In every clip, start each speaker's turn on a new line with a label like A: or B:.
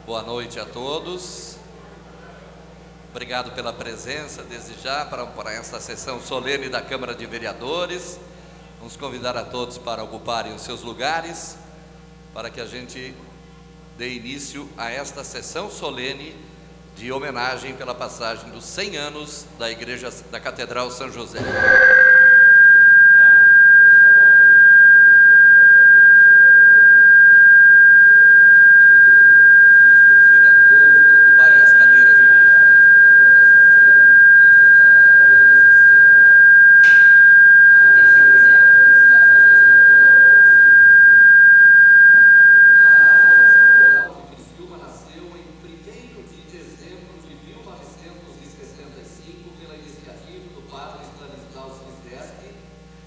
A: Boa noite a todos. Obrigado pela presença desde já para esta sessão solene da Câmara de Vereadores. Vamos convidar a todos para ocuparem os seus lugares, para que a gente dê início a esta sessão solene de homenagem pela passagem dos 100 anos da Igreja da Catedral São José.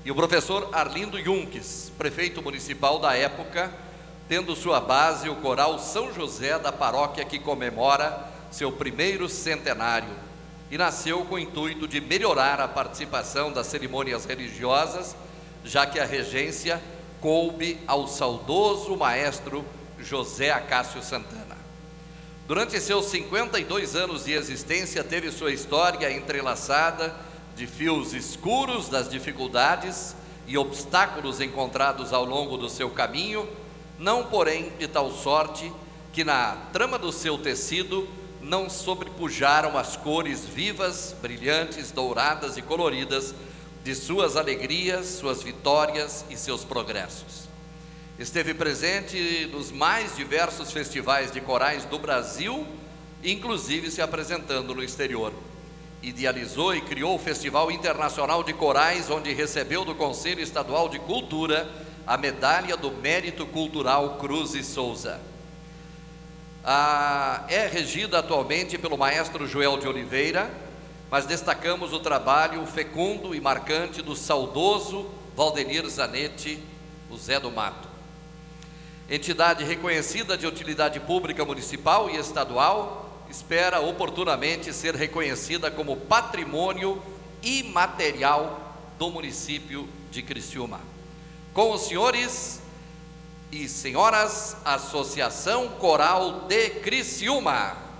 A: E o professor Arlindo Junques, prefeito municipal da época, tendo sua base o coral São José da paróquia que comemora seu primeiro centenário e nasceu com o intuito de melhorar a participação das cerimônias religiosas, já que a regência coube ao saudoso maestro José Acácio Santana. Durante seus 52 anos de existência, teve sua história entrelaçada de fios escuros das dificuldades e obstáculos encontrados ao longo do seu caminho, não porém de tal sorte que na trama do seu tecido não sobrepujaram as cores vivas, brilhantes, douradas e coloridas de suas alegrias, suas vitórias e seus progressos. Esteve presente nos mais diversos festivais de corais do Brasil, inclusive se apresentando no exterior. Idealizou e criou o Festival Internacional de Corais, onde recebeu do Conselho Estadual de Cultura a Medalha do Mérito Cultural Cruz e Souza. É regida atualmente pelo maestro Joel de Oliveira, mas destacamos o trabalho fecundo e marcante do saudoso Valdenir Zanetti, o Zé do Mato. Entidade reconhecida de utilidade pública municipal e estadual, espera oportunamente ser reconhecida como patrimônio imaterial do município de Criciúma. Com os senhores e senhoras, Associação Coral de Criciúma.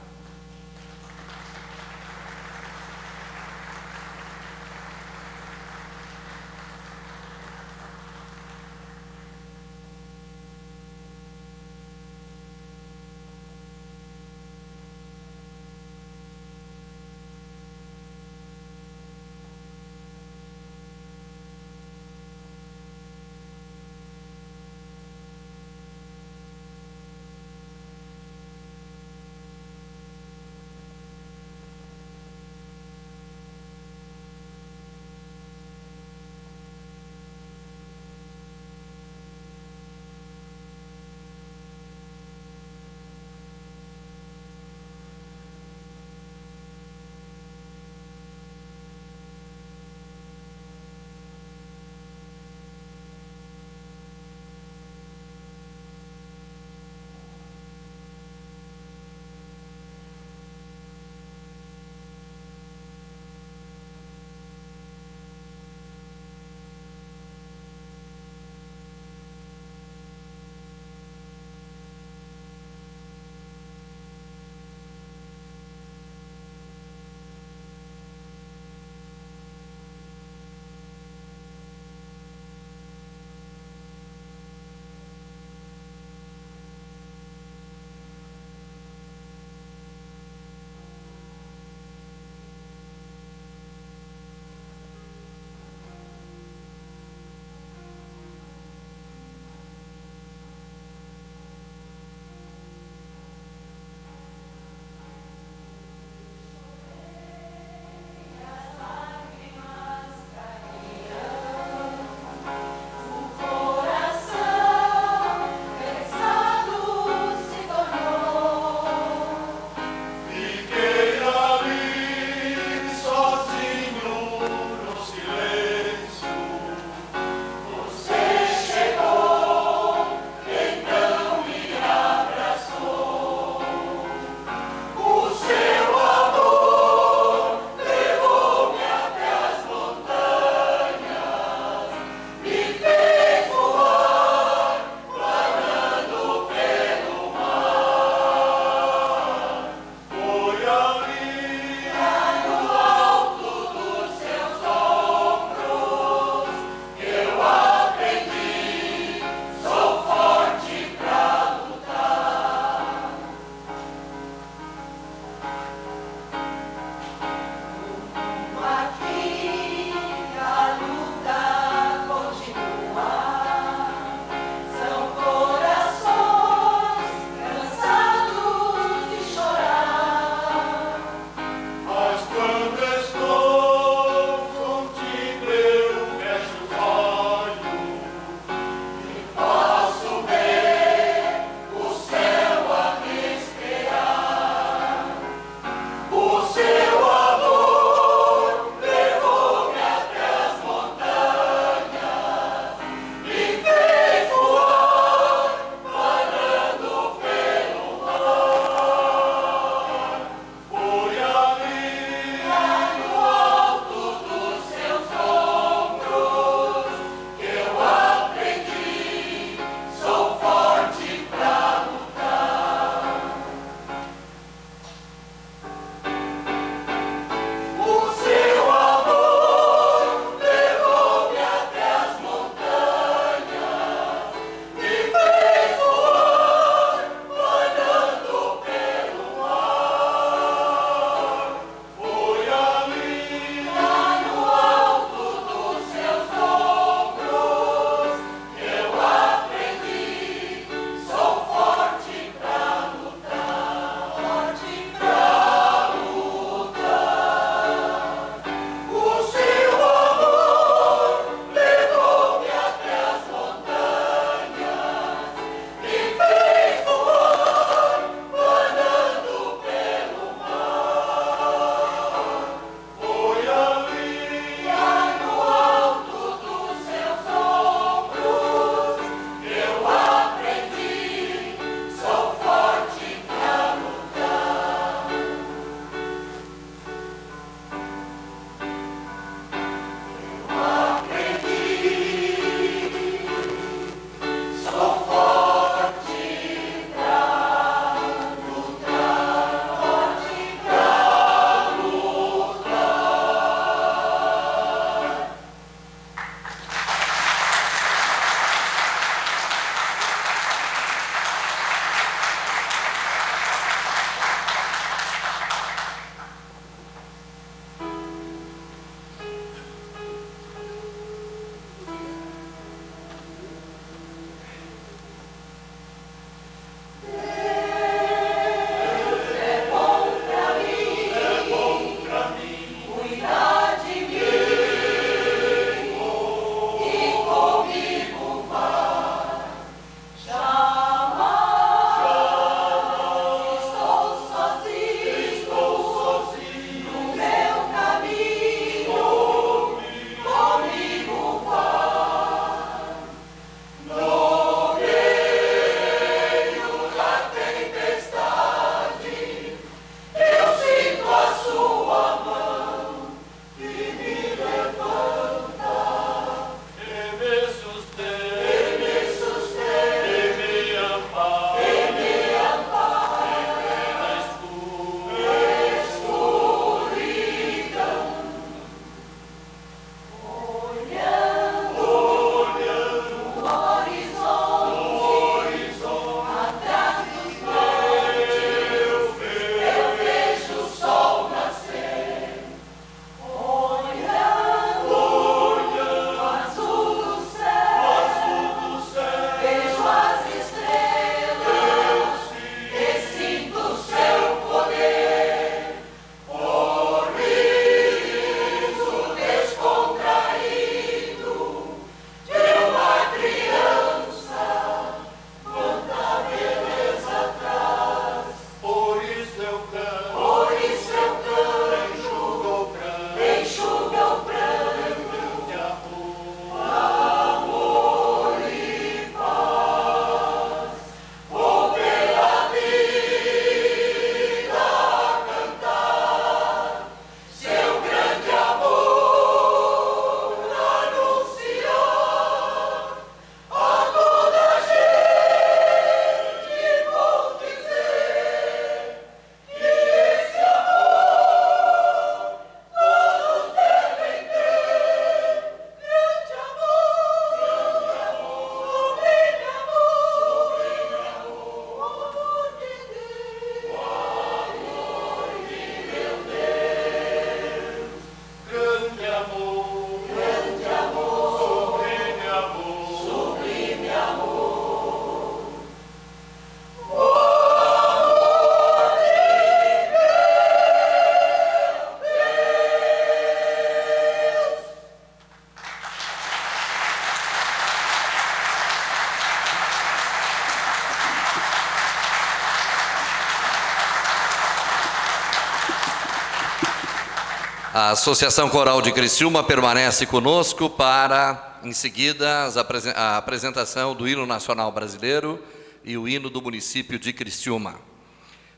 A: A Associação Coral de Criciúma permanece conosco para, em seguida, a apresentação do hino nacional brasileiro e o hino do município de Criciúma.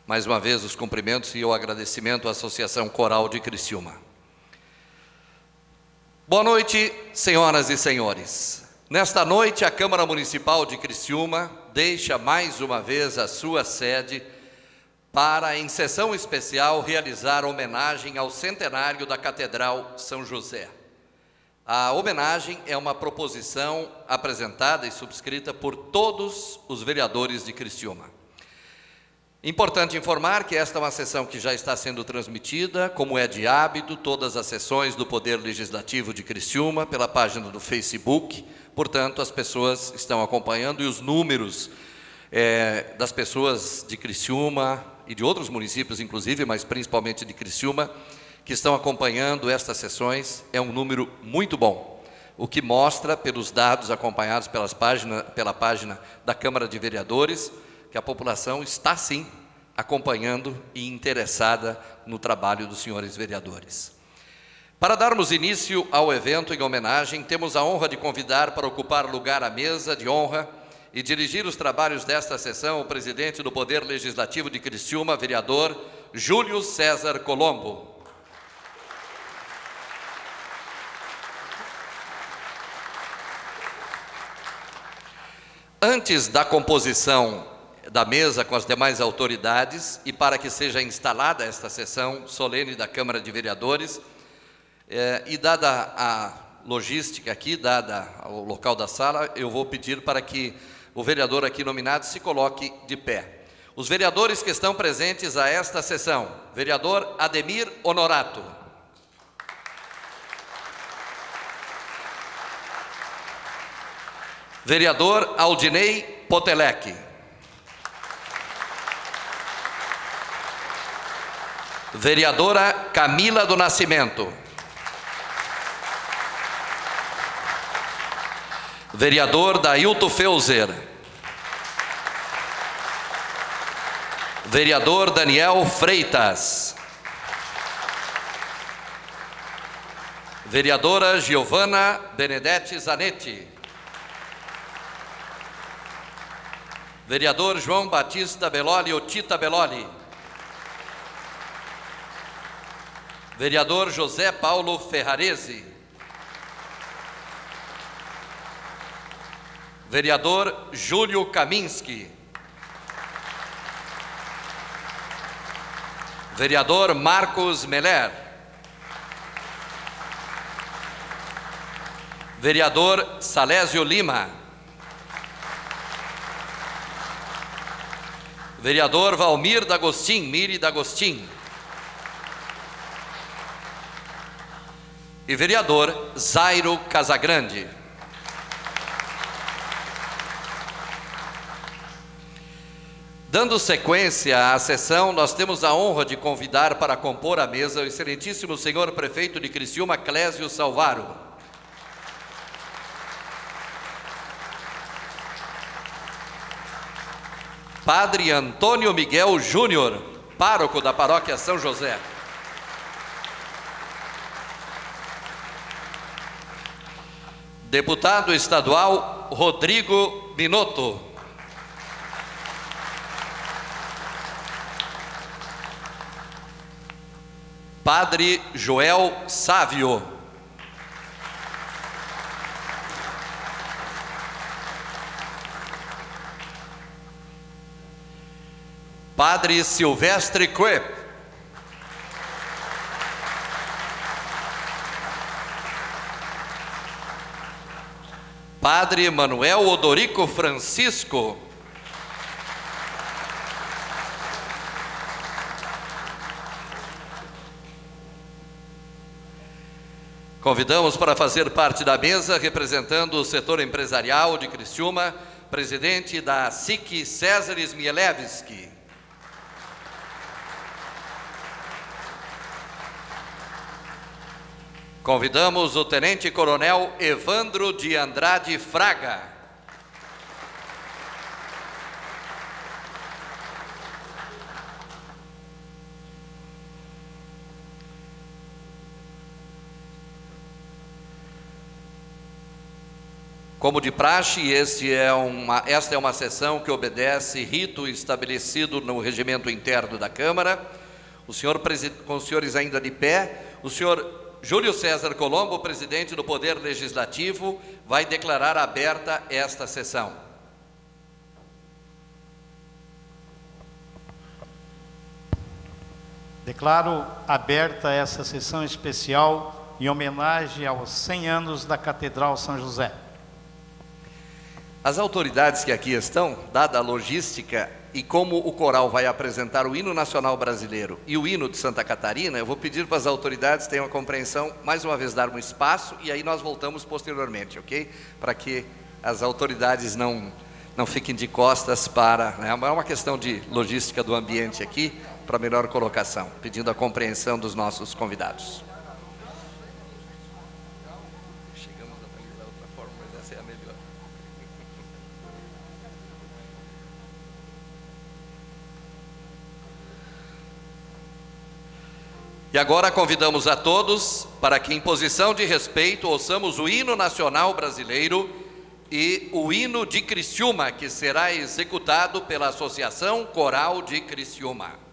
A: Mais uma vez, os cumprimentos e o agradecimento à Associação Coral de Criciúma. Boa noite, senhoras e senhores. Nesta noite, a Câmara Municipal de Criciúma deixa mais uma vez a sua sede para, em sessão especial, realizar homenagem ao centenário da Catedral São José. A homenagem é uma proposição apresentada e subscrita por todos os vereadores de Criciúma. Importante informar que esta é uma sessão que já está sendo transmitida, como é de hábito, todas as sessões do Poder Legislativo de Criciúma, pela página do Facebook. Portanto, as pessoas estão acompanhando e os números das pessoas de Criciúma e de outros municípios, inclusive, mas principalmente de Criciúma, que estão acompanhando estas sessões, é um número muito bom, o que mostra, pelos dados acompanhados pela página da Câmara de Vereadores, que a população está, sim, acompanhando e interessada no trabalho dos senhores vereadores. Para darmos início ao evento em homenagem, temos a honra de convidar para ocupar lugar à mesa de honra e dirigir os trabalhos desta sessão o presidente do Poder Legislativo de Criciúma, vereador Júlio César Colombo. Antes da composição da mesa com as demais autoridades e para que seja instalada esta sessão solene da Câmara de Vereadores, e dada a logística aqui, dada o local da sala, eu vou pedir para que o vereador aqui nominado se coloque de pé. Os vereadores que estão presentes a esta sessão: vereador Ademir Honorato. Vereador Aldinei Potelec. Vereadora Camila do Nascimento. Vereador Dailton Feuser. Vereador Daniel Freitas. Vereadora Giovana Benedetti Zanetti. Vereador João Batista Beloli Otita Beloli. Vereador José Paulo Ferrarese. Vereador Júlio Kaminski. Vereador Marcos Meller. Vereador Salésio Lima. Vereador Valmir D'Agostin, Miri D'Agostin. E vereador Zairo Casagrande. Dando sequência à sessão, nós temos a honra de convidar para compor a mesa o excelentíssimo senhor prefeito de Criciúma, Clésio Salvaro. Padre Antônio Miguel Júnior, pároco da paróquia São José. Deputado estadual Rodrigo Minotto. Padre Joel Sávio. Padre Silvestre Quep. Padre Manuel Odorico Francisco. Convidamos para fazer parte da mesa, representando o setor empresarial de Criciúma, presidente da SIC César Smielewski. Convidamos o tenente-coronel Evandro de Andrade Fraga. Como de praxe, esta é uma sessão que obedece rito estabelecido no regimento interno da Câmara. Com os senhores ainda de pé, o senhor Júlio César Colombo, presidente do Poder Legislativo, vai declarar aberta esta sessão.
B: Declaro aberta essa sessão especial em homenagem aos 100 anos da Catedral São José.
A: As autoridades que aqui estão, dada a logística e como o coral vai apresentar o hino nacional brasileiro e o hino de Santa Catarina, eu vou pedir para as autoridades tenham a compreensão, mais uma vez dar um espaço e aí nós voltamos posteriormente, ok? Para que as autoridades não fiquem de costas para... Né? É uma questão de logística do ambiente aqui, para melhor colocação, pedindo a compreensão dos nossos convidados. Chegamos a aprender da outra forma, mas essa é a melhor. E agora convidamos a todos para que, em posição de respeito, ouçamos o hino nacional brasileiro e o hino de Criciúma, que será executado pela Associação Coral de Criciúma.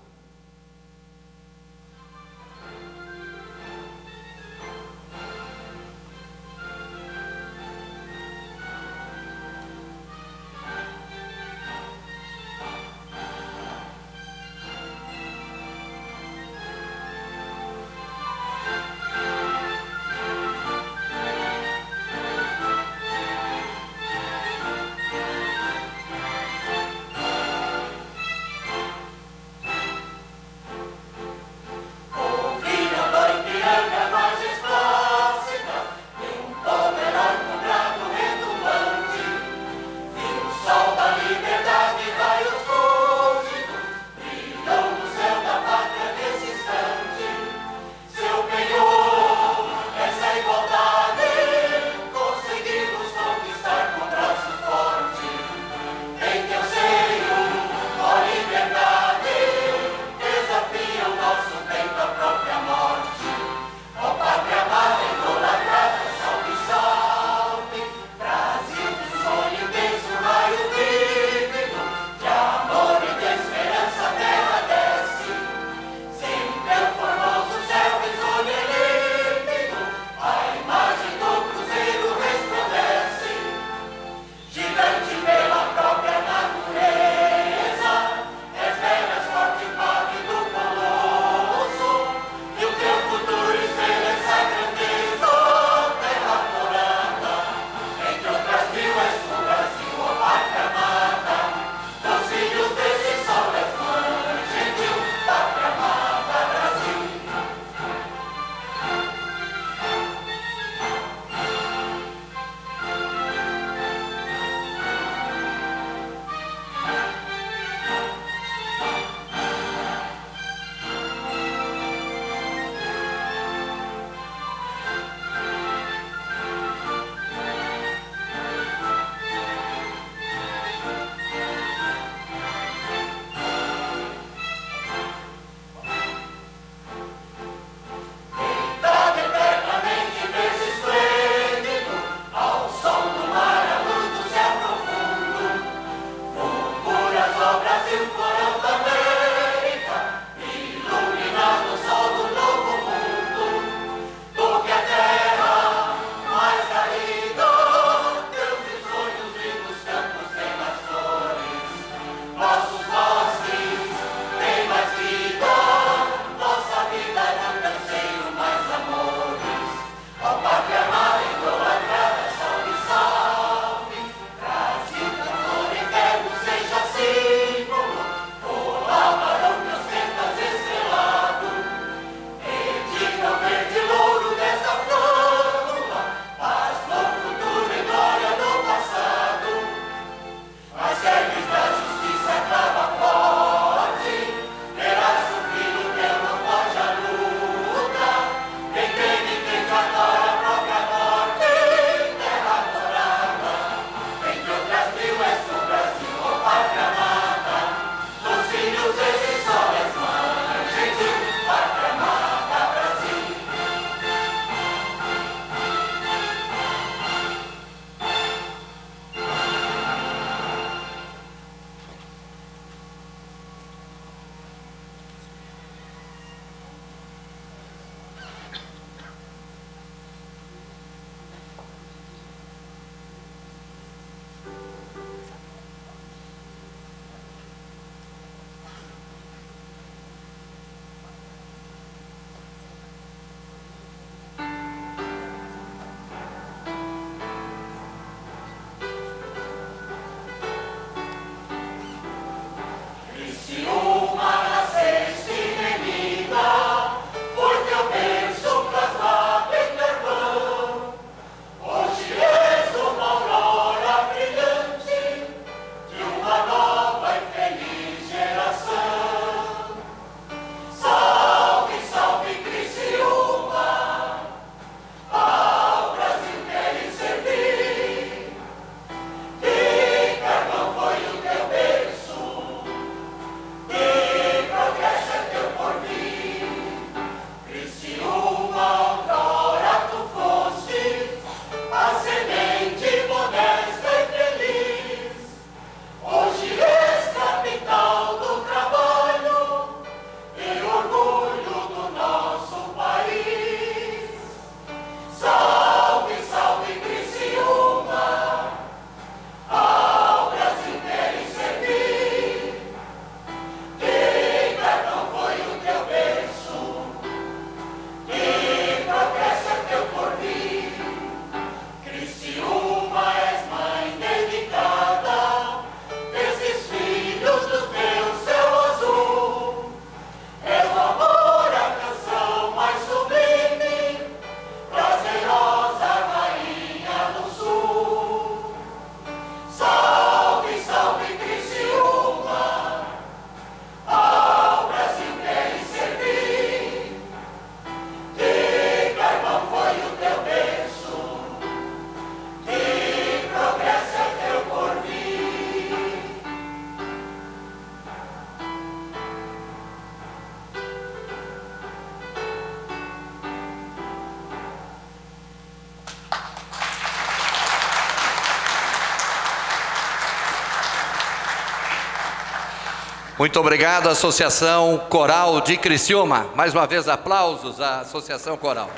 A: Muito obrigado, Associação Coral de Criciúma. Mais uma vez, aplausos à Associação Coral.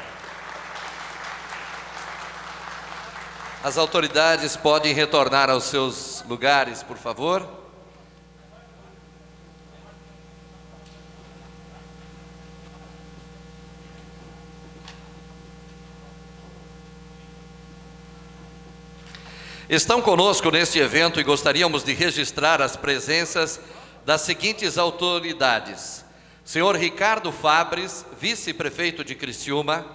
A: As autoridades podem retornar aos seus lugares, por favor. Estão conosco neste evento e gostaríamos de registrar as presenças das seguintes autoridades: senhor Ricardo Fabres, vice-prefeito de Criciúma;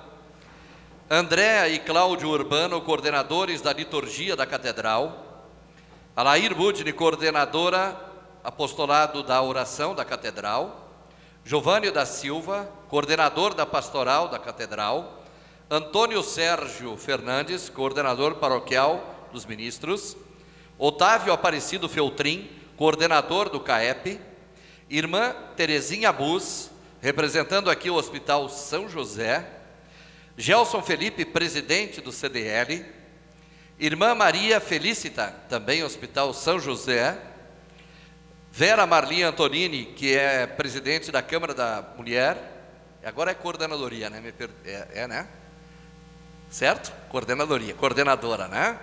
A: Andréa e Cláudio Urbano, coordenadores da liturgia da Catedral; Alair Budni, coordenadora apostolado da oração da Catedral; Giovanni da Silva, coordenador da pastoral da Catedral; Antônio Sérgio Fernandes, coordenador paroquial dos ministros; Otávio Aparecido Feltrin, coordenador do CAEP; irmã Terezinha Bus, representando aqui o Hospital São José; Gelson Felipe, presidente do CDL; irmã Maria Felicita, também Hospital São José; Vera Marli Antonini, que é presidente da Câmara da Mulher, agora é coordenadoria, né? Né? Certo? Coordenadora, né?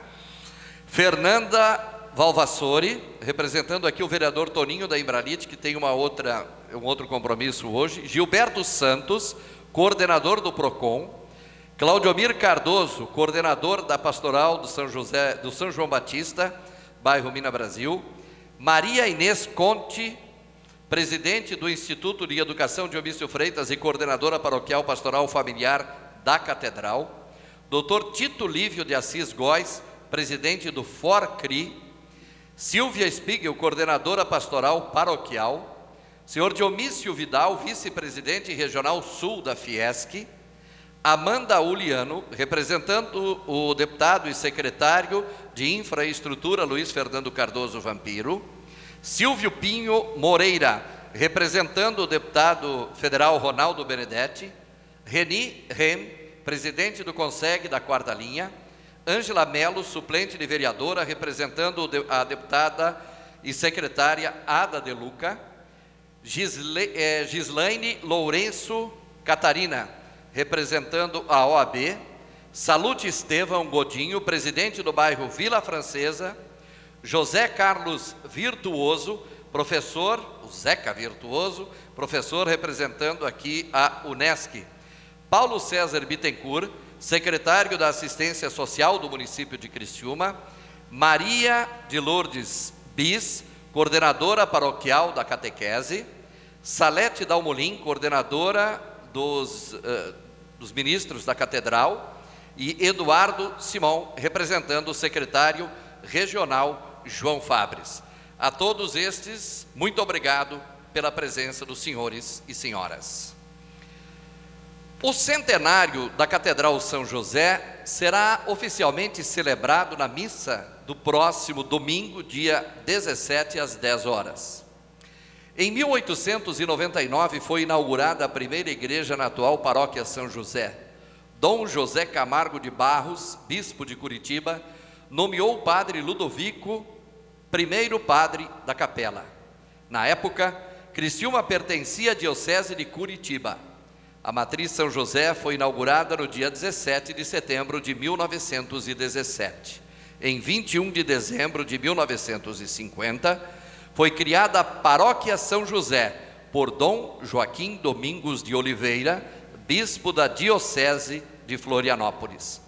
A: Fernanda Valvassori, representando aqui o vereador Toninho da Embralite, que tem um outro compromisso hoje; Gilberto Santos, coordenador do PROCON; Claudiomir Cardoso, coordenador da pastoral do São João Batista, bairro Mina Brasil; Maria Inês Conte, presidente do Instituto de Educação Dionísio Freitas e coordenadora paroquial pastoral familiar da Catedral; Dr. Tito Lívio de Assis Góes, presidente do FORCRI; Silvia Spiegel, coordenadora pastoral paroquial; senhor Dionísio Vidal, vice-presidente regional sul da Fiesc; Amanda Uliano, representando o deputado e secretário de Infraestrutura Luiz Fernando Cardoso Vampiro; Silvio Pinho Moreira, representando o deputado federal Ronaldo Benedetti; Reni Rem, presidente do CONSEG da quarta linha; Ângela Melo, suplente de vereadora, representando a deputada e secretária Ada De Luca; Gislaine Lourenço Catarina, representando a OAB; Salute Estevão Godinho, presidente do bairro Vila Francesa; José Carlos Virtuoso, professor, o Zeca Virtuoso, professor representando aqui a UNESCO; Paulo César Bittencourt, secretário da Assistência Social do município de Criciúma; Maria de Lourdes Bis, coordenadora paroquial da catequese; Salete Dalmolin, coordenadora dos ministros da Catedral; e Eduardo Simão, representando o secretário regional João Fabres. A todos estes, muito obrigado pela presença dos senhores e senhoras. O centenário da Catedral São José será oficialmente celebrado na missa do próximo domingo, dia 17, às 10 horas. Em 1899 foi inaugurada a primeira igreja na atual paróquia São José. Dom José Camargo de Barros, bispo de Curitiba, nomeou o padre Ludovico, primeiro padre da capela. Na época, Criciúma pertencia à diocese de Curitiba. A matriz São José foi inaugurada no dia 17 de setembro de 1917. Em 21 de dezembro de 1950, foi criada a Paróquia São José por Dom Joaquim Domingos de Oliveira, bispo da Diocese de Florianópolis.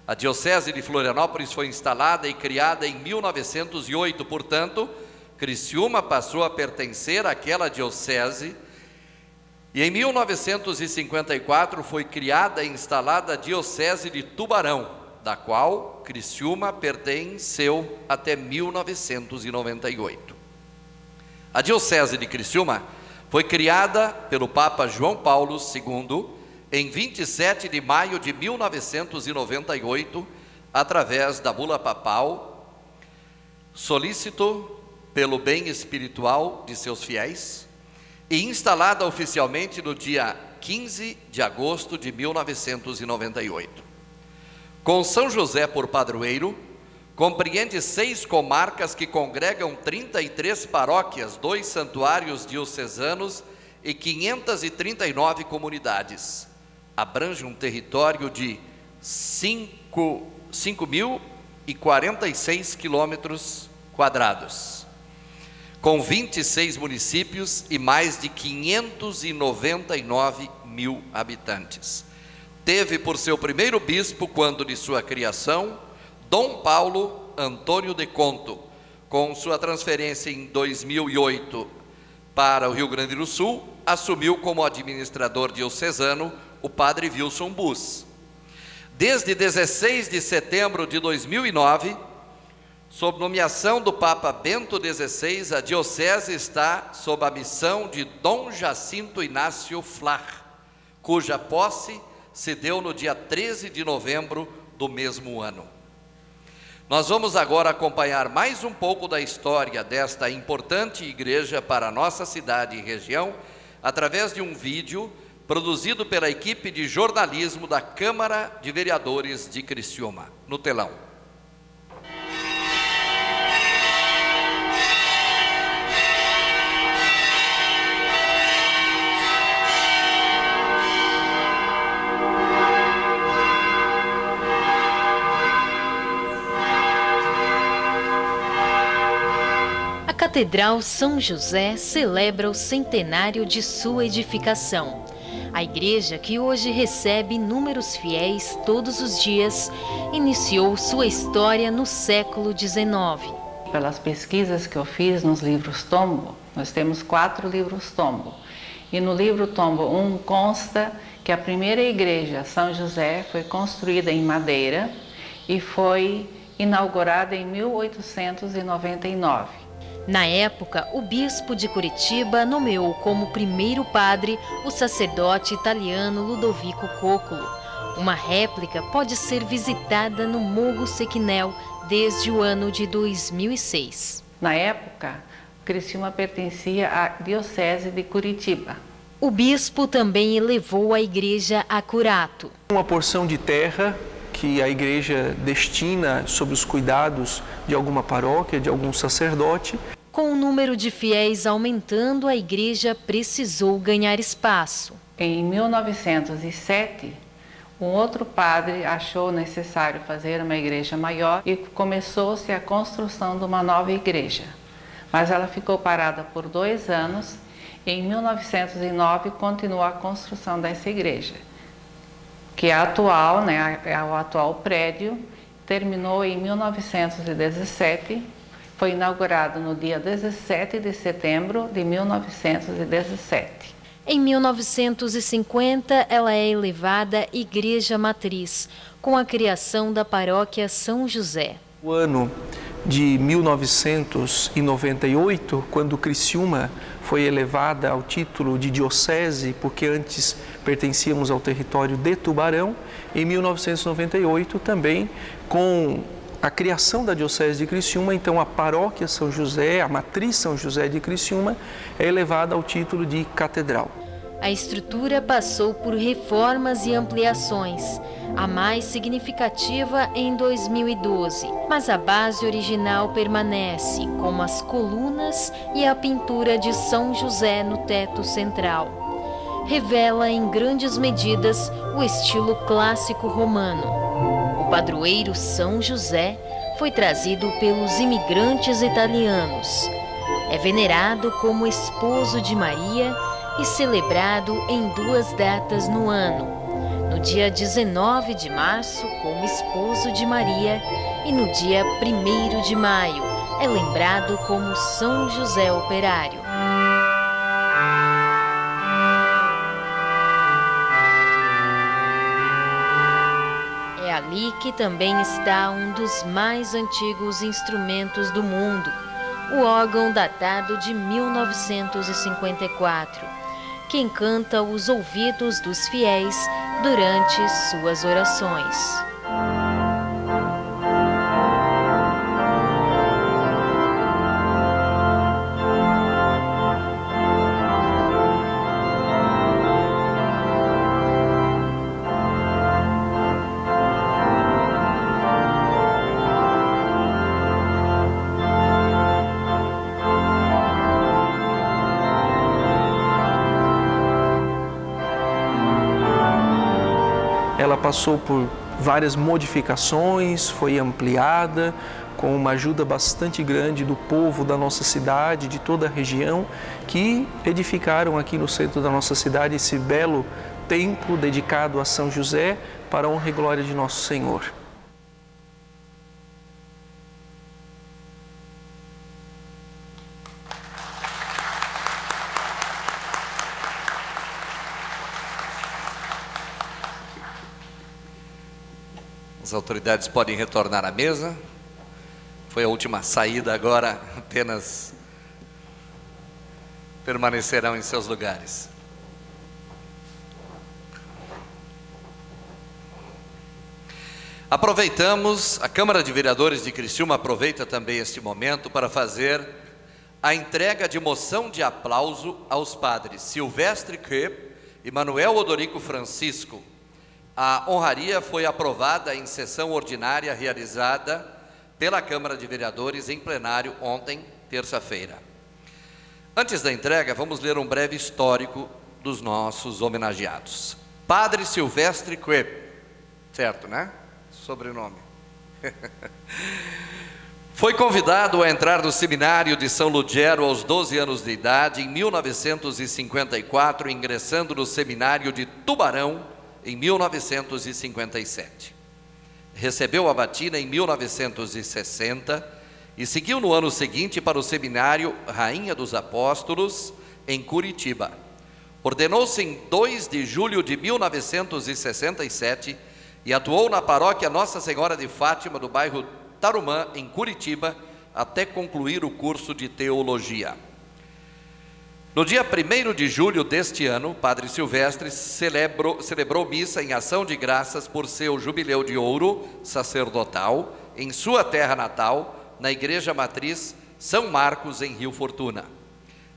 A: A Diocese de Florianópolis foi instalada e criada em 1908, portanto, Criciúma passou a pertencer àquela diocese. E em 1954 foi criada e instalada a Diocese de Tubarão, da qual Criciúma pertenceu até 1998. A Diocese de Criciúma foi criada pelo Papa João Paulo II em 27 de maio de 1998, através da bula papal, solícito pelo bem espiritual de seus fiéis, e instalada oficialmente no dia 15 de agosto de 1998. Com São José por padroeiro, Compreende 6 comarcas que congregam 33 paróquias, 2 santuários diocesanos e 539 comunidades. Abrange um território de 5.046 quilômetros quadrados, com 26 municípios e mais de 599 mil habitantes. Teve por seu primeiro bispo, quando de sua criação, Dom Paulo Antônio de Conto. Com sua transferência em 2008 para o Rio Grande do Sul, assumiu como administrador diocesano o padre Wilson Bus. Desde 16 de setembro de 2009, sob nomeação do Papa Bento XVI, a diocese está sob a missão de Dom Jacinto Inácio Flach, cuja posse se deu no dia 13 de novembro do mesmo ano. Nós vamos agora acompanhar mais um pouco da história desta importante igreja para a nossa cidade e região, através de um vídeo produzido pela equipe de jornalismo da Câmara de Vereadores de Criciúma. No telão.
C: A Catedral São José celebra o centenário de sua edificação. A igreja, que hoje recebe inúmeros fiéis todos os dias, iniciou sua história no século XIX.
D: Pelas pesquisas que eu fiz nos livros tombo, nós temos 4 livros tombo. E no livro tombo 1 consta que a primeira igreja, São José, foi construída em madeira e foi inaugurada em 1899.
C: Na época, o bispo de Curitiba nomeou como primeiro padre o sacerdote italiano Ludovico Cocolo. Uma réplica pode ser visitada no Morro Sequinel desde o ano de 2006.
D: Na época, Criciúma pertencia à Diocese de Curitiba.
C: O bispo também elevou a igreja a Curato.
E: Uma porção de terra que a igreja destina sob os cuidados de alguma paróquia, de algum sacerdote.
C: Com o número de fiéis aumentando, a igreja precisou ganhar espaço.
D: Em 1907, um outro padre achou necessário fazer uma igreja maior e começou-se a construção de uma nova igreja. Mas ela ficou parada por 2 anos e em 1909 continuou a construção dessa igreja, que é atual, é o atual prédio, terminou em 1917, foi inaugurado no dia 17 de setembro de 1917.
C: Em 1950, ela é elevada Igreja Matriz, com a criação da paróquia São José.
E: O ano de 1998, quando Criciúma foi elevada ao título de diocese, porque antes pertencíamos ao território de Tubarão, em 1998 também, com a criação da diocese de Criciúma, então a paróquia São José, a matriz São José de Criciúma, é elevada ao título de catedral.
C: A estrutura passou por reformas e ampliações, a mais significativa em 2012, mas a base original permanece, como as colunas e a pintura de São José no teto central. Revela em grandes medidas o estilo clássico romano. O padroeiro São José foi trazido pelos imigrantes italianos. É venerado como esposo de Maria e celebrado em 2 datas no ano. No dia 19 de março, como esposo de Maria, e no dia 1º de maio, é lembrado como São José Operário. É ali que também está um dos mais antigos instrumentos do mundo, o órgão datado de 1954, que encanta os ouvidos dos fiéis durante suas orações.
E: passou por várias modificações, foi ampliada, com uma ajuda bastante grande do povo da nossa cidade, de toda a região, que edificaram aqui no centro da nossa cidade esse belo templo dedicado a São José, para a honra e glória de nosso Senhor.
A: As autoridades podem retornar à mesa. Foi a última saída, agora apenas permanecerão em seus lugares. Aproveitamos, a Câmara de Vereadores de Criciúma aproveita também este momento para fazer a entrega de moção de aplauso aos padres Silvestre Koep e Manuel Odorico Francisco. A honraria foi aprovada em sessão ordinária realizada pela Câmara de Vereadores em plenário ontem, terça-feira. Antes da entrega, vamos ler um breve histórico dos nossos homenageados. Padre Silvestre Koep, certo, né? Sobrenome. Foi convidado a entrar no seminário de São Ludgero aos 12 anos de idade em 1954, ingressando no seminário de Tubarão em 1957. Recebeu a batina em 1960 e seguiu no ano seguinte para o seminário Rainha dos Apóstolos em Curitiba. Ordenou-se em 2 de julho de 1967 e atuou na paróquia Nossa Senhora de Fátima, do bairro Tarumã, em Curitiba, até concluir o curso de teologia. No dia 1º de julho deste ano, Padre Silvestre celebrou missa em ação de graças por seu jubileu de ouro sacerdotal em sua terra natal, na Igreja Matriz São Marcos, em Rio Fortuna.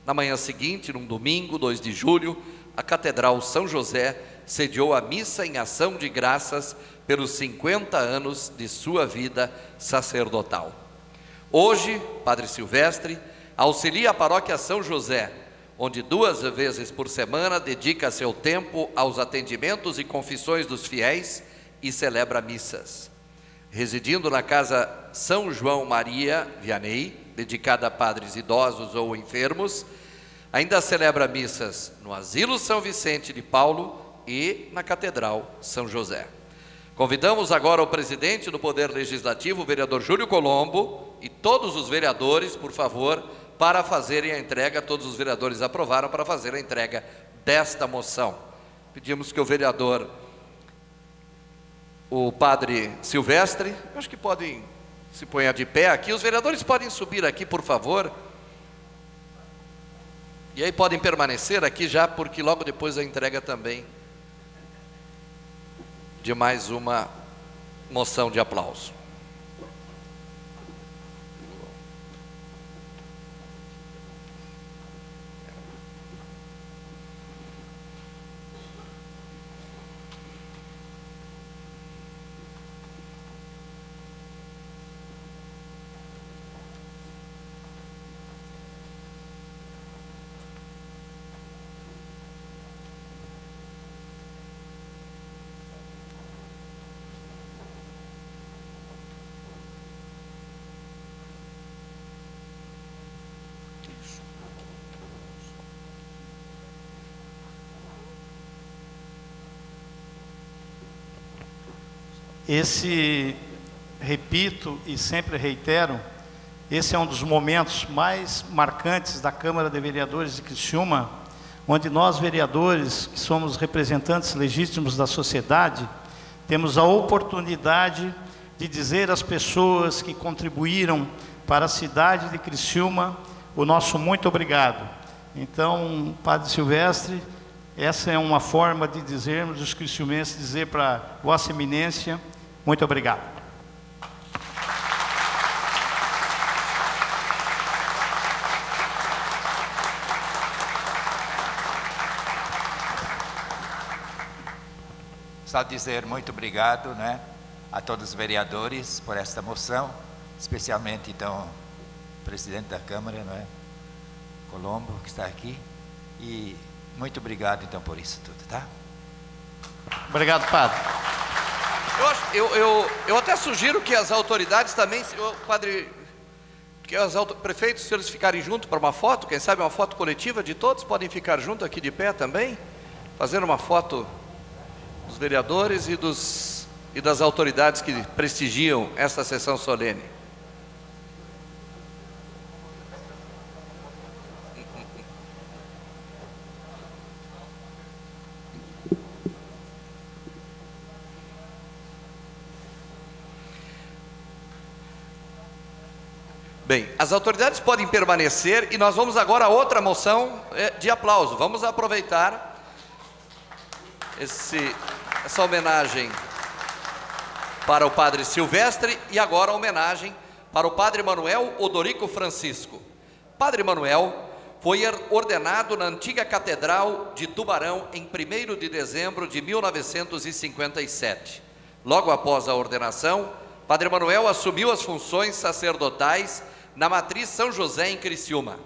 A: Na manhã seguinte, num domingo, 2 de julho, a Catedral São José sediou a missa em ação de graças pelos 50 anos de sua vida sacerdotal. Hoje, Padre Silvestre auxilia a paróquia São José, onde 2 vezes por semana dedica seu tempo aos atendimentos e confissões dos fiéis e celebra missas. Residindo na casa São João Maria Vianney, dedicada a padres idosos ou enfermos, ainda celebra missas no Asilo São Vicente de Paulo e na Catedral São José. Convidamos agora o presidente do Poder Legislativo, o vereador Júlio Colombo, e todos os vereadores, por favor, para fazerem a entrega. Todos os vereadores aprovaram para fazer a entrega desta moção. Pedimos que o vereador, o padre Silvestre, acho que podem se ponhar de pé aqui, os vereadores podem subir aqui, por favor, e aí podem permanecer aqui já, porque logo depois a entrega também de mais uma moção de aplauso.
B: Repito e sempre reitero, esse é um dos momentos mais marcantes da Câmara de Vereadores de Criciúma, onde nós, vereadores, que somos representantes legítimos da sociedade, temos a oportunidade de dizer às pessoas que contribuíram para a cidade de Criciúma o nosso muito obrigado. Então, Padre Silvestre, essa é uma forma de dizermos, os criciumenses, dizer para Vossa Eminência, muito obrigado.
F: Só dizer muito obrigado, né, a todos os vereadores por esta moção, especialmente então o presidente da Câmara, não é, Colombo, que está aqui, e muito obrigado então por isso tudo, tá?
B: Obrigado, padre.
A: Eu até sugiro que as autoridades também, padre, que os prefeitos, se eles ficarem juntos para uma foto, quem sabe uma foto coletiva de todos, podem ficar juntos aqui de pé também, fazendo uma foto dos vereadores e das autoridades que prestigiam esta sessão solene. Bem, as autoridades podem permanecer e nós vamos agora a outra moção de aplauso. Vamos aproveitar essa homenagem para o padre Silvestre e agora a homenagem para o padre Manuel Odorico Francisco. Padre Manuel foi ordenado na antiga Catedral de Tubarão em 1º de dezembro de 1957. Logo após a ordenação, Padre Manuel assumiu as funções sacerdotais na Matriz São José em Criciúma.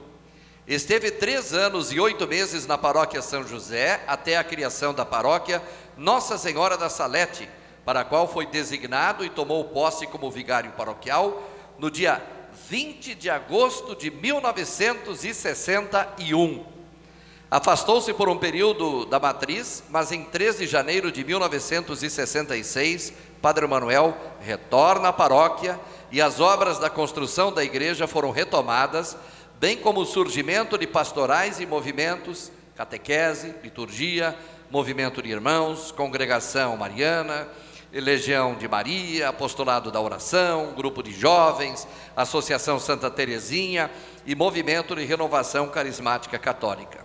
A: Esteve 3 anos e 8 meses na paróquia São José, até a criação da paróquia Nossa Senhora da Salete, para a qual foi designado e tomou posse como vigário paroquial no dia 20 de agosto de 1961. Afastou-se por um período da matriz, mas em 3 de janeiro de 1966, Padre Manuel retorna à paróquia e as obras da construção da igreja foram retomadas, bem como o surgimento de pastorais e movimentos, catequese, liturgia, movimento de irmãos, congregação mariana, Legião de Maria, apostolado da oração, grupo de jovens, Associação Santa Teresinha e movimento de renovação carismática católica.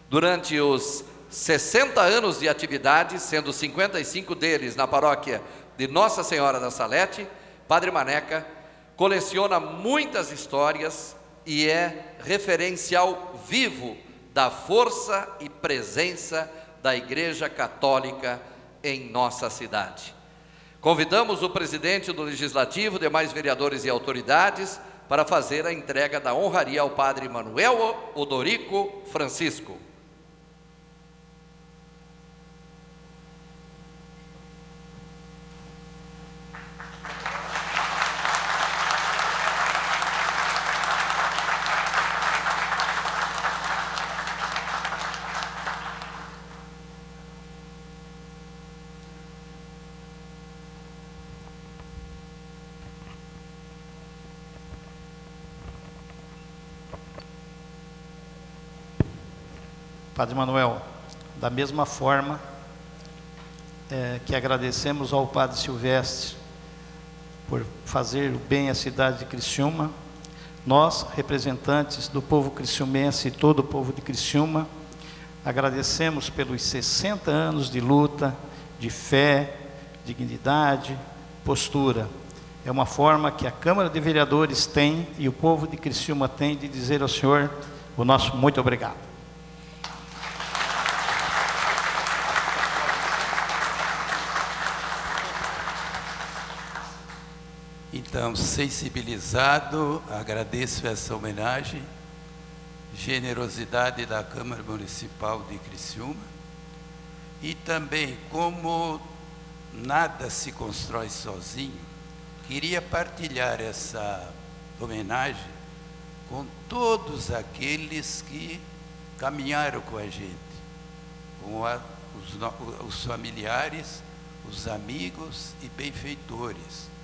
A: Durante os 60 anos de atividade, sendo 55 deles na paróquia de Nossa Senhora da Salete, Padre Maneca coleciona muitas histórias e é referencial vivo da força e presença da Igreja Católica em nossa cidade. Convidamos o presidente do Legislativo, demais vereadores e autoridades para fazer a entrega da honraria ao Padre Manuel Odorico Francisco.
B: Padre Manuel, da mesma forma que agradecemos ao Padre Silvestre por fazer o bem à cidade de Criciúma, nós, representantes do povo criciumense e todo o povo de Criciúma, agradecemos pelos 60 anos de luta, de fé, dignidade, postura. É uma forma que a Câmara de Vereadores tem e o povo de Criciúma tem de dizer ao senhor o nosso muito obrigado.
G: Então, sensibilizado, agradeço essa homenagem, generosidade da Câmara Municipal de Criciúma e também, como nada se constrói sozinho, queria partilhar essa homenagem com todos aqueles que caminharam com a gente, com os familiares, os amigos e benfeitores.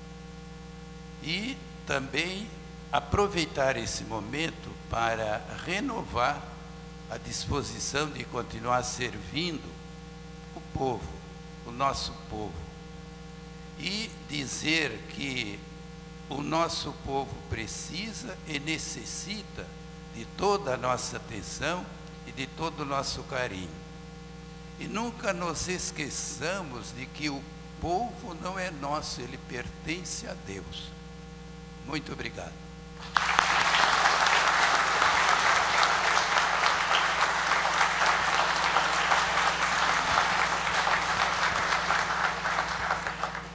G: E também aproveitar esse momento para renovar a disposição de continuar servindo o povo, o nosso povo. E dizer que o nosso povo precisa e necessita de toda a nossa atenção e de todo o nosso carinho. E nunca nos esqueçamos de que o povo não é nosso, ele pertence a Deus. Muito obrigado.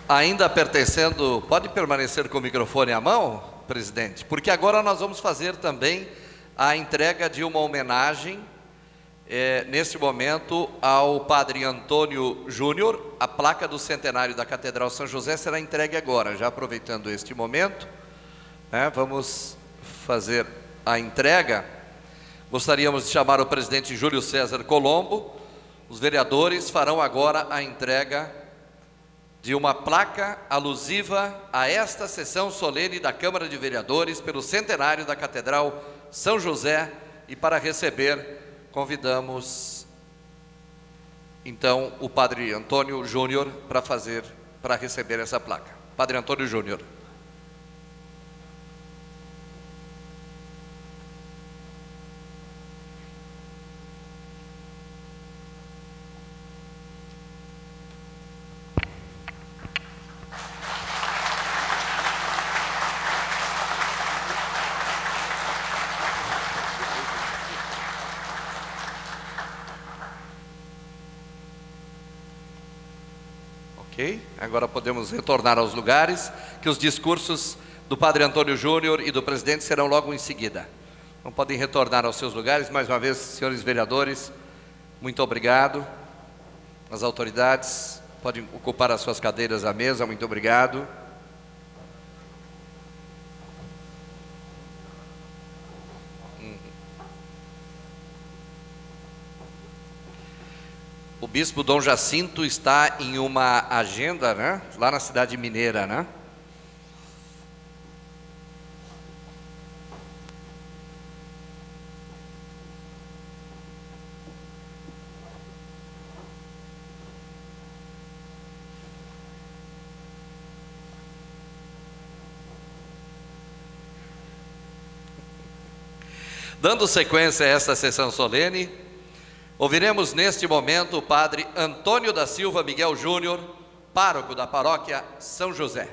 A: Ainda pertencendo, pode permanecer com o microfone à mão, presidente? Porque agora nós vamos fazer também a entrega de uma homenagem neste momento, ao Padre Antônio Júnior. A placa do centenário da Catedral São José será entregue agora. Já aproveitando este momento, vamos fazer a entrega. Gostaríamos de chamar o presidente Júlio César Colombo. Os vereadores farão agora a entrega de uma placa alusiva a esta sessão solene da Câmara de Vereadores pelo centenário da Catedral São José. E para receber, convidamos então o Padre Antônio Júnior para receber essa placa. Padre Antônio Júnior. Agora podemos retornar aos lugares, que os discursos do Padre Antônio Júnior e do presidente serão logo em seguida. Então podem retornar aos seus lugares. Mais uma vez, senhores vereadores, muito obrigado. As autoridades podem ocupar as suas cadeiras à mesa. Muito obrigado. O bispo Dom Jacinto está em uma agenda, lá na cidade mineira, Dando sequência a esta sessão solene, ouviremos neste momento o Padre Antônio da Silva Miguel Júnior, pároco da paróquia São José.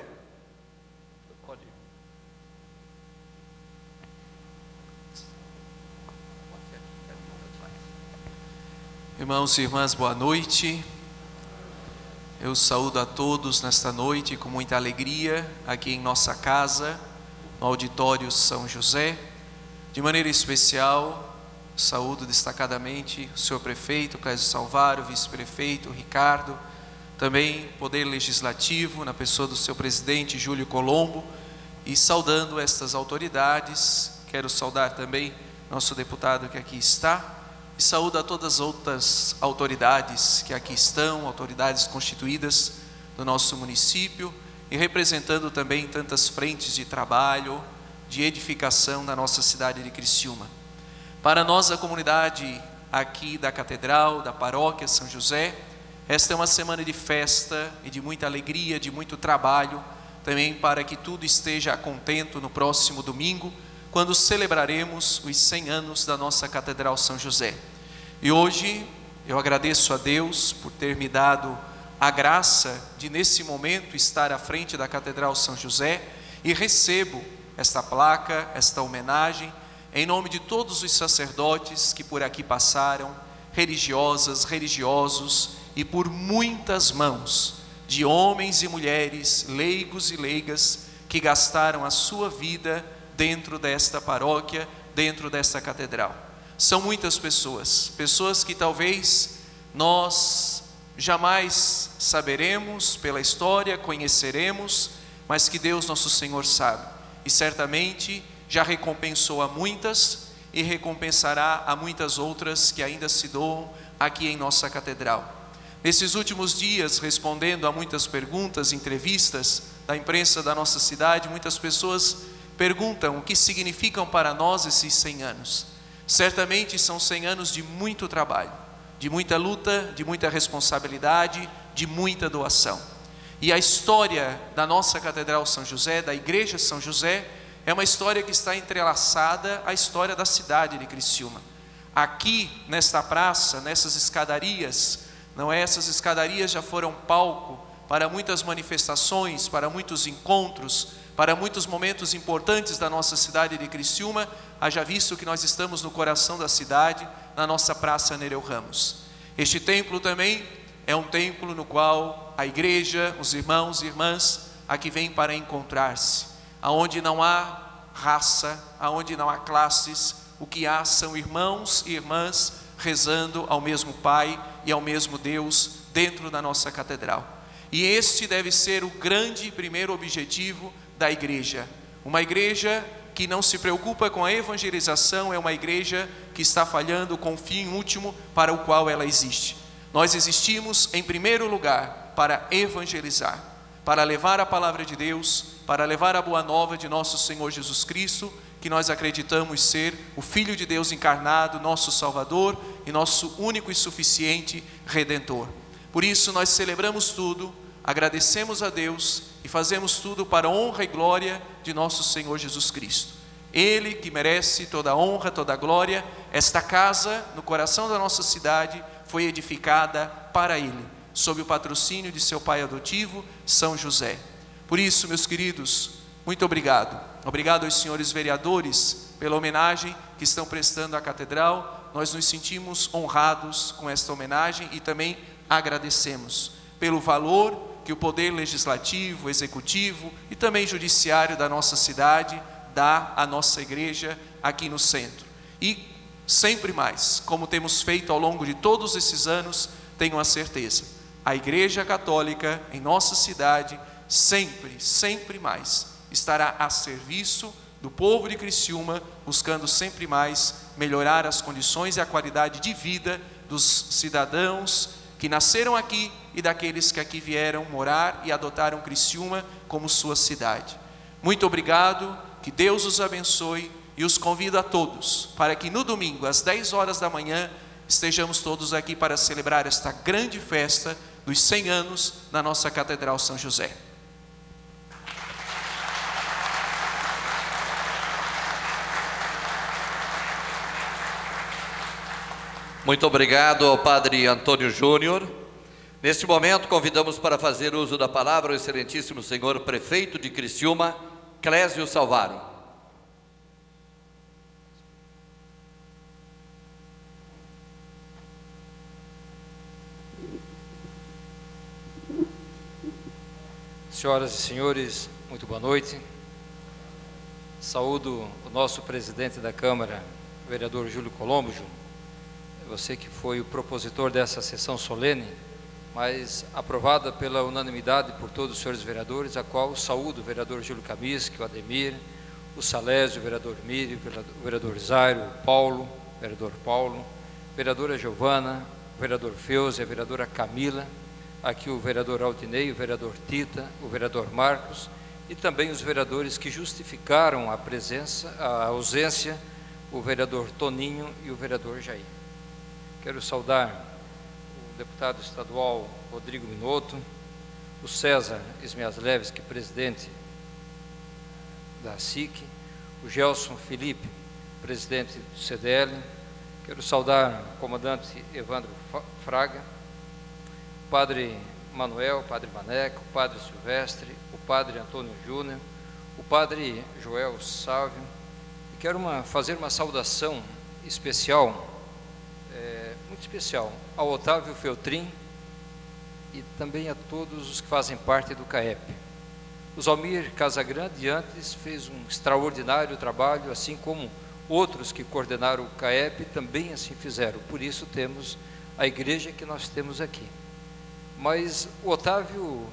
E: Irmãos e irmãs, boa noite. Eu saúdo a todos nesta noite com muita alegria aqui em nossa casa, no auditório São José. De maneira especial, saúdo destacadamente o senhor prefeito Clésio Salvaro, o vice-prefeito Ricardo, também Poder Legislativo, na pessoa do seu presidente Júlio Colombo, e saudando estas autoridades, quero saudar também nosso deputado que aqui está, e saúdo a todas as outras autoridades que aqui estão, autoridades constituídas do nosso município, e representando também tantas frentes de trabalho, de edificação da nossa cidade de Criciúma. Para nós, a comunidade aqui da Catedral, da Paróquia São José, esta é uma semana de festa e de muita alegria, de muito trabalho, também para que tudo esteja a contento no próximo domingo, quando celebraremos os 100 anos da nossa Catedral São José. E hoje eu agradeço a Deus por ter me dado a graça de, nesse momento, estar à frente da Catedral São José, e recebo esta placa, esta homenagem, em nome de todos os sacerdotes que por aqui passaram, religiosas, religiosos, e por muitas mãos de homens e mulheres, leigos e leigas, que gastaram a sua vida dentro desta paróquia, dentro desta catedral. São muitas pessoas, pessoas que talvez nós jamais saberemos pela história, conheceremos, mas que Deus nosso Senhor sabe, e certamente já recompensou a muitas e recompensará a muitas outras que ainda se doam aqui em nossa catedral. Nesses últimos dias, respondendo a muitas perguntas, entrevistas da imprensa da nossa cidade, muitas pessoas perguntam o que significam para nós esses 100 anos. Certamente são 100 anos de muito trabalho, de muita luta, de muita responsabilidade, de muita doação. E a história da nossa Catedral São José, da Igreja São José, é uma história que está entrelaçada à história da cidade de Criciúma. Aqui, nesta praça, nessas escadarias, essas escadarias já foram palco para muitas manifestações, para muitos encontros, para muitos momentos importantes da nossa cidade de Criciúma, haja visto que nós estamos no coração da cidade, na nossa Praça Nereu Ramos. Este templo também é um templo no qual a igreja, os irmãos e irmãs aqui vêm para encontrar-se, aonde não há raça, aonde não há classes, o que há são irmãos e irmãs rezando ao mesmo Pai e ao mesmo Deus dentro da nossa catedral. E este deve ser o grande primeiro objetivo da igreja. Uma igreja que não se preocupa com a evangelização é uma igreja que está falhando com o fim último para o qual ela existe. Nós existimos em primeiro lugar para evangelizar, para levar a palavra de Deus, para levar a boa nova de nosso Senhor Jesus Cristo, que nós acreditamos ser o Filho de Deus encarnado, nosso Salvador e nosso único e suficiente Redentor. Por isso nós celebramos tudo, agradecemos a Deus e fazemos tudo para a honra e glória de nosso Senhor Jesus Cristo. Ele que merece toda a honra, toda a glória. Esta casa, no coração da nossa cidade, foi edificada para Ele, sob o patrocínio de seu pai adotivo, São José. Por isso, meus queridos, muito obrigado. Obrigado aos senhores vereadores pela homenagem que estão prestando à catedral. Nós nos sentimos honrados com esta homenagem e também agradecemos pelo valor que o poder legislativo, executivo e também judiciário da nossa cidade dá à nossa igreja aqui no centro. E sempre mais, como temos feito ao longo de todos esses anos, tenho a certeza, a Igreja Católica em nossa cidade sempre mais estará a serviço do povo de Criciúma, buscando sempre mais melhorar as condições e a qualidade de vida dos cidadãos que nasceram aqui e daqueles que aqui vieram morar e adotaram Criciúma como sua cidade. Muito obrigado, que Deus os abençoe e os convido a todos para que no domingo às 10 horas da manhã estejamos todos aqui para celebrar esta grande festa dos 100 anos na nossa Catedral São José.
A: Muito obrigado ao Padre Antônio Júnior. Neste momento, convidamos para fazer uso da palavra o excelentíssimo senhor prefeito de Criciúma, Clésio Salvaro.
H: Senhoras e senhores, muito boa noite. Saúdo o nosso presidente da Câmara, o vereador Júlio Colombo. Você que foi o propositor dessa sessão solene, mas aprovada pela unanimidade por todos os senhores vereadores, a qual saúdo o vereador Júlio Kaminsky, o Ademir, o Salésio, o vereador Mírio, o vereador Zairo, o vereador Paulo, a vereadora Giovana, o vereador Feuze, a vereadora Camila, aqui o vereador Aldinei, o vereador Tita, o vereador Marcos e também os vereadores que justificaram a presença, a ausência, o vereador Toninho e o vereador Jair. Quero saudar o deputado estadual Rodrigo Minotto, o César Smiaslewski, presidente da SIC, o Gelson Felipe, presidente do CDL. Quero saudar o comandante Evandro Fraga, o padre Manuel, o padre Maneca, o padre Silvestre, o padre Antônio Júnior, o padre Joel Sávio. E quero fazer uma saudação especial, muito especial, ao Otávio Feltrin e também a todos os que fazem parte do CAEP. O Zalmir Casagrande antes fez um extraordinário trabalho, assim como outros que coordenaram o CAEP também assim fizeram. Por isso temos a igreja que nós temos aqui. Mas o Otávio,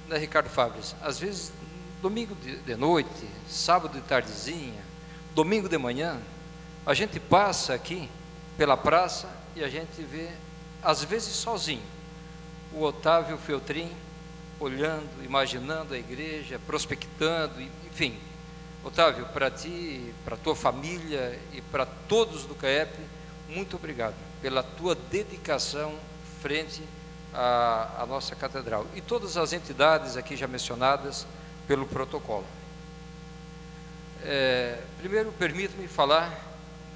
H: né, Ricardo Fabres, às vezes domingo de noite, sábado de tardezinha, domingo de manhã, a gente passa aqui pela praça e a gente vê, às vezes sozinho, o Otávio Feltrin olhando, imaginando a igreja, prospectando, enfim. Otávio, para ti, para a tua família e para todos do CAEP, muito obrigado pela tua dedicação frente à nossa catedral e todas as entidades aqui já mencionadas pelo protocolo. Primeiro, permito-me falar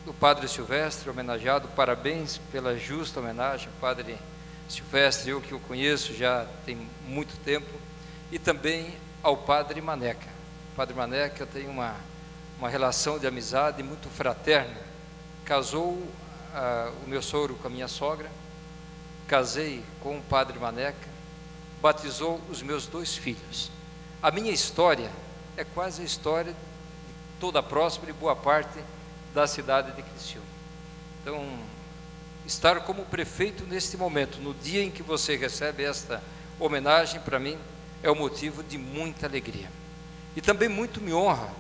H: do Padre Silvestre, homenageado. Parabéns pela justa homenagem, Padre Silvestre, eu que o conheço já tem muito tempo, e também ao Padre Maneca. O Padre Maneca tem uma relação de amizade muito fraterna. Casou o meu sogro com a minha sogra, casei com o Padre Maneca, batizou os meus 2 filhos. A minha história é quase a história de toda a próspera e boa parte da cidade de Criciúma. Então, estar como prefeito neste momento, no dia em que você recebe esta homenagem, para mim é um motivo de muita alegria. E também muito me honra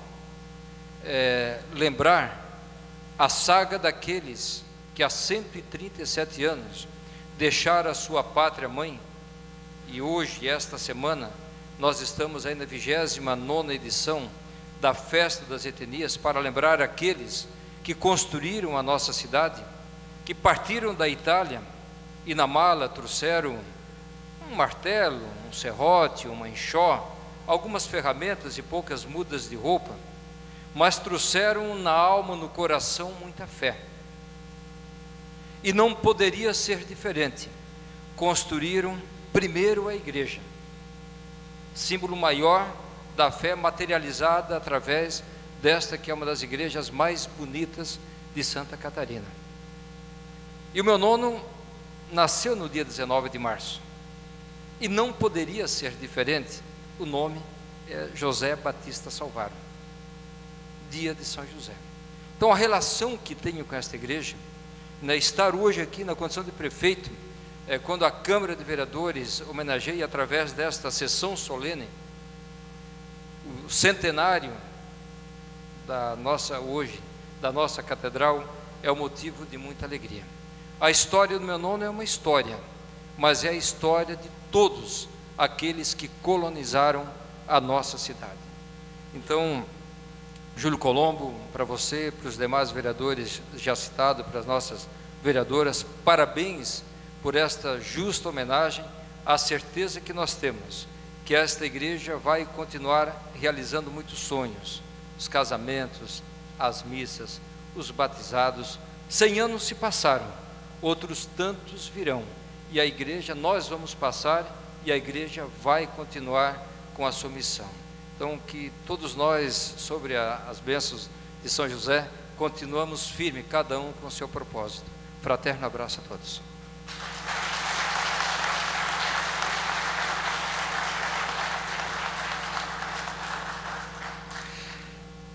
H: lembrar a saga daqueles que há 137 anos deixaram a sua pátria mãe, e hoje, esta semana, nós estamos aí na 29ª edição da Festa das Etnias, para lembrar aqueles que construíram a nossa cidade, que partiram da Itália e na mala trouxeram um martelo, um serrote, uma enxó, algumas ferramentas e poucas mudas de roupa, mas trouxeram na alma, no coração, muita fé. E não poderia ser diferente. Construíram primeiro a igreja, símbolo maior da fé materializada através desta que é uma das igrejas mais bonitas de Santa Catarina. E o meu nono nasceu no dia 19 de março. E não poderia ser diferente. O nome é José Batista Salvaro, dia de São José. Então a relação que tenho com esta igreja, estar hoje aqui na condição de prefeito, quando a Câmara de Vereadores homenageia através desta sessão solene o centenário da nossa catedral, é um motivo de muita alegria. A história do meu nono é uma história, mas é a história de todos aqueles que colonizaram a nossa cidade. Então, Júlio Colombo, para você, para os demais vereadores já citados, para as nossas vereadoras, parabéns por esta justa homenagem, a certeza que nós temos que esta igreja vai continuar realizando muitos sonhos, os casamentos, as missas, os batizados. 100 anos se passaram, outros tantos virão, e a igreja, nós vamos passar, e a igreja vai continuar com a sua missão. Então, que todos nós, sobre as bênçãos de São José, continuamos firmes, cada um com o seu propósito. Fraterno abraço a todos.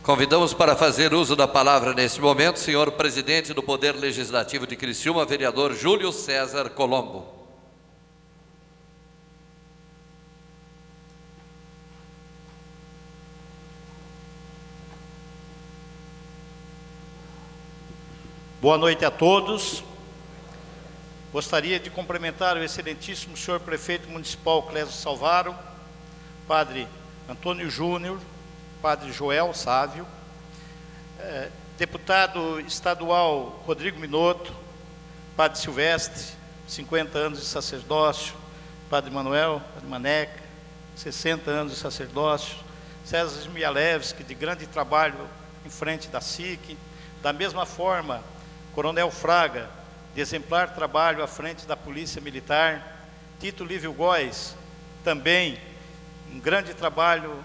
A: Convidamos para fazer uso da palavra neste momento, senhor presidente do Poder Legislativo de Criciúma, vereador Júlio César Colombo.
B: Boa noite a todos. Gostaria de cumprimentar o excelentíssimo senhor prefeito municipal Clésio Salvaro, padre Antônio Júnior, padre Joel Sávio, deputado estadual Rodrigo Minotto, padre Silvestre, 50 anos de sacerdócio, padre Manuel, padre Maneca, 60 anos de sacerdócio, César Mialevski, de grande trabalho em frente da SIC, da mesma forma, Coronel Fraga, de exemplar trabalho à frente da Polícia Militar, Tito Lívio Góes, também um grande trabalho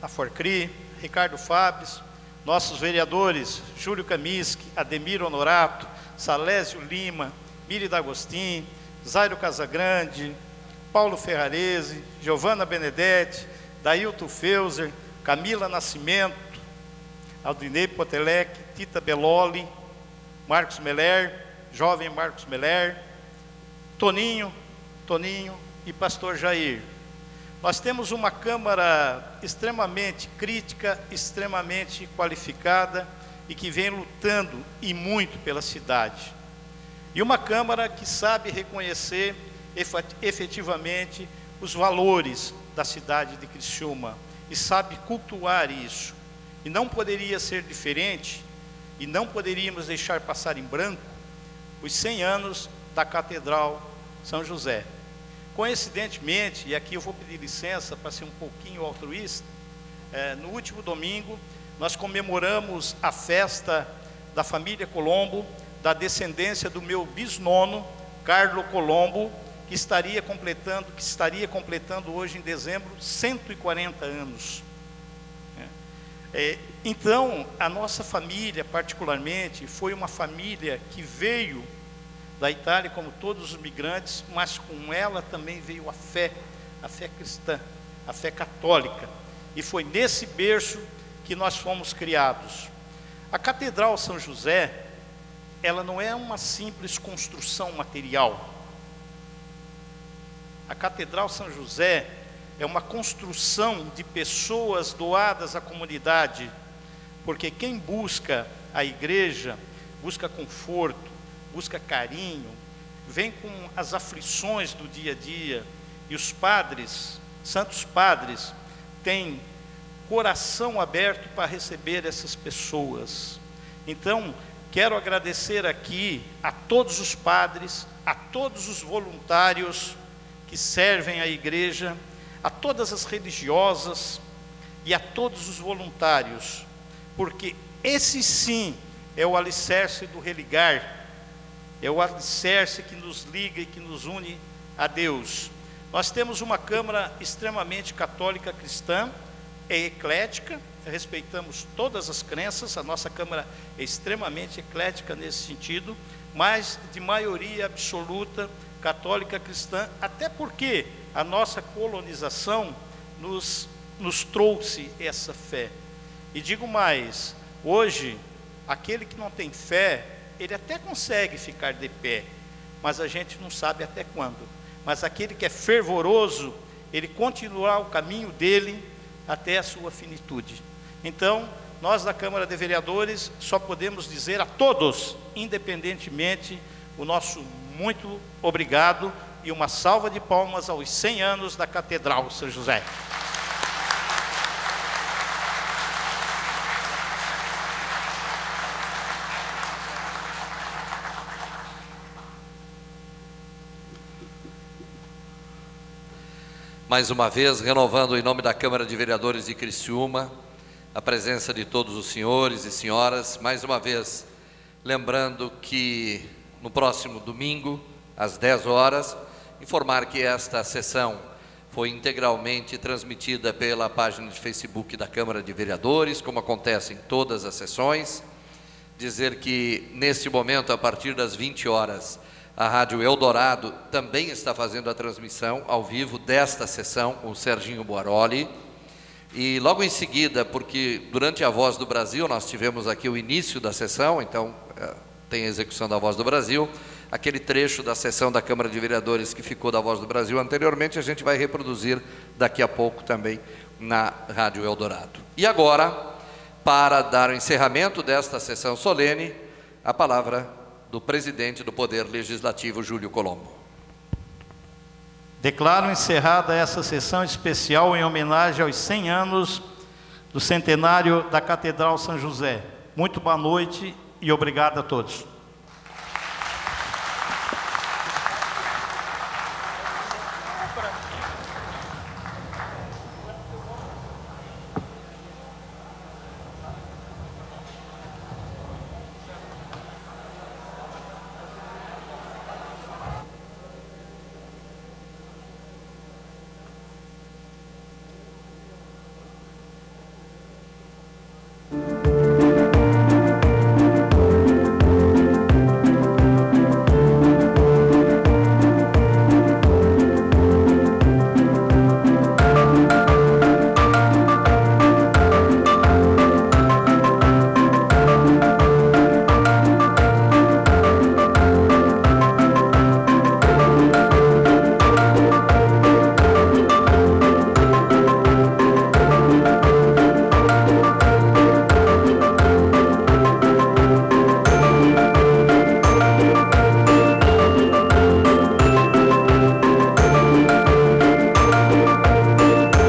B: na Forcri, Ricardo Fabres, nossos vereadores Júlio Kaminsky, Ademir Honorato, Salésio Lima, Miri D'Agostin, Zairo Casagrande, Paulo Ferrarese, Giovana Benedetti, Dailton Feuser, Camila Nascimento, Aldinei Potelec, Tita Belloli, Marcos Meller, jovem Marcos Meller, Toninho e pastor Jair. Nós temos uma Câmara extremamente crítica, extremamente qualificada e que vem lutando e muito pela cidade. E uma Câmara que sabe reconhecer efetivamente os valores da cidade de Criciúma e sabe cultuar isso. E não poderia ser diferente, e não poderíamos deixar passar em branco os 100 anos da Catedral São José. Coincidentemente, e aqui eu vou pedir licença para ser um pouquinho altruísta, no último domingo nós comemoramos a festa da família Colombo, da descendência do meu bisnono, Carlo Colombo, que estaria completando hoje em dezembro 140 anos. Então, a nossa família, particularmente, foi uma família que veio da Itália, como todos os migrantes, mas com ela também veio a fé cristã, a fé católica. E foi nesse berço que nós fomos criados. A Catedral São José, ela não é uma simples construção material. A Catedral São José é uma construção de pessoas doadas à comunidade, porque quem busca a igreja, busca conforto, busca carinho, vem com as aflições do dia a dia, e os padres, santos padres, têm coração aberto para receber essas pessoas. Então, quero agradecer aqui a todos os padres, a todos os voluntários que servem a igreja, a todas as religiosas e a todos os voluntários, porque esse sim é o alicerce do religar, é o alicerce que nos liga e que nos une a Deus. Nós temos uma Câmara extremamente católica cristã, é eclética, respeitamos todas as crenças, a nossa Câmara é extremamente eclética nesse sentido, mas de maioria absoluta católica cristã, até porque a nossa colonização nos trouxe essa fé. E digo mais, hoje, aquele que não tem fé, ele até consegue ficar de pé, mas a gente não sabe até quando. Mas aquele que é fervoroso, ele continuará o caminho dele até a sua finitude. Então, nós da Câmara de Vereadores só podemos dizer a todos, independentemente, o nosso muito obrigado e uma salva de palmas aos 100 anos da Catedral São José.
A: Mais uma vez, renovando em nome da Câmara de Vereadores de Criciúma, a presença de todos os senhores e senhoras, mais uma vez, lembrando que no próximo domingo, às 10 horas, informar que esta sessão foi integralmente transmitida pela página de Facebook da Câmara de Vereadores, como acontece em todas as sessões. Dizer que, neste momento, a partir das 20 horas, a Rádio Eldorado também está fazendo a transmissão ao vivo desta sessão, com o Serginho Boaroli. E logo em seguida, porque durante a Voz do Brasil, nós tivemos aqui o início da sessão, então tem a execução da Voz do Brasil, aquele trecho da sessão da Câmara de Vereadores que ficou da Voz do Brasil anteriormente, a gente vai reproduzir daqui a pouco também na Rádio Eldorado. E agora, para dar o encerramento desta sessão solene, a palavra do presidente do Poder Legislativo, Júlio Colombo.
B: Declaro encerrada essa sessão especial em homenagem aos 100 anos do centenário da Catedral São José. Muito boa noite e obrigado a todos.